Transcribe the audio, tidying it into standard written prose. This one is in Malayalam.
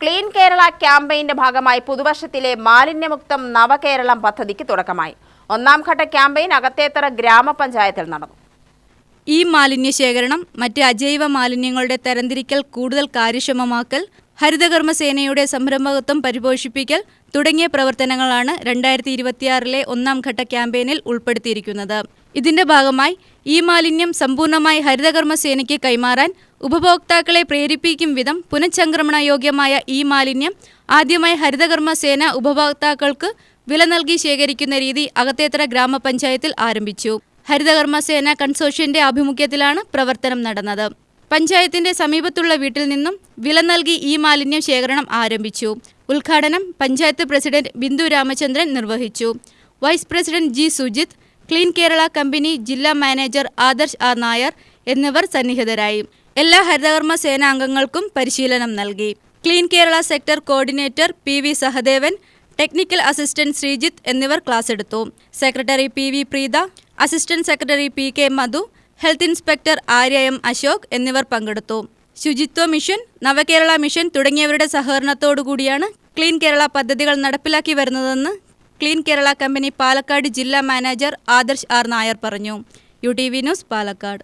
ക്ലീൻ കേരള ക്യാമ്പയിന്റെ ഭാഗമായി പുതുവർഷത്തിലെ മാലിന്യമുക്തം നവകേരളം പദ്ധതിക്ക് തുടക്കമായി. ഒന്നാം ഘട്ട ക്യാമ്പയിൻ അകത്തേത്തറ ഗ്രാമപഞ്ചായത്തിൽ നടന്നു. ഈ മാലിന്യ ശേഖരണം, മറ്റ് അജൈവ മാലിന്യങ്ങളുടെ തരംതിരിക്കൽ കൂടുതൽ കാര്യക്ഷമമാക്കൽ, ഹരിതകർമ്മസേനയുടെ സംരംഭകത്വം പരിപോഷിപ്പിക്കൽ തുടങ്ങിയ പ്രവർത്തനങ്ങളാണ് 2026 ഒന്നാം ഘട്ട ക്യാമ്പയിനിൽ ഉൾപ്പെടുത്തിയിരിക്കുന്നത്. ഇതിന്റെ ഭാഗമായി ഈ മാലിന്യം സമ്പൂർണ്ണമായി ഹരിതകർമ്മസേനയ്ക്ക് കൈമാറാൻ ഉപഭോക്താക്കളെ പ്രേരിപ്പിക്കും വിധം പുനഃചംക്രമണയോഗ്യമായ ഈ മാലിന്യം ആദ്യമായി ഹരിതകർമ്മസേന ഉപഭോക്താക്കൾക്ക് വില നൽകി ശേഖരിക്കുന്ന രീതി അകത്തേത്തറ ഗ്രാമപഞ്ചായത്തിൽ ആരംഭിച്ചു. ഹരിതകർമ്മസേന കൺസോർഷ്യന്റെ ആഭിമുഖ്യത്തിലാണ് പ്രവർത്തനം നടന്നത്. പഞ്ചായത്തിന്റെ സമീപത്തുള്ള വീട്ടിൽ നിന്നും വില നൽകി ഈ മാലിന്യം ശേഖരണം ആരംഭിച്ചു. ഉദ്ഘാടനം പഞ്ചായത്ത് പ്രസിഡന്റ് ബിന്ദു രാമചന്ദ്രൻ നിർവഹിച്ചു. Vice president G Sujith, clean Kerala company ജില്ലാ മാനേജർ ആദർശ് ആർ നായർ എന്നിവർ സന്നിഹിതരായി. എല്ലാ ഹരിതകർമ്മ സേനാംഗങ്ങൾക്കും പരിശീലനം നൽകി. Clean Kerala sector coordinator PV Sahadevan, technical assistant Sreejith എന്നിവർ ക്ലാസ് എടുത്തു. Secretary PV Preetha, assistant secretary PK Madhu, health inspector Arya M Ashok എന്നിവർ പങ്കെടുത്തു. ശുചിത്വ മിഷൻ, നവകേരള മിഷൻ തുടങ്ങിയവരുടെ സഹകരണത്തോടുകൂടിയാണ് ക്ലീൻ കേരള പദ്ധതികൾ നടപ്പിലാക്കി വരുന്നതെന്ന് ക്ലീൻ കേരള കമ്പനി പാലക്കാട് ജില്ലാ മാനേജർ ആദർശ് ആർ നായർ പറഞ്ഞു. UTV news, Palakkad.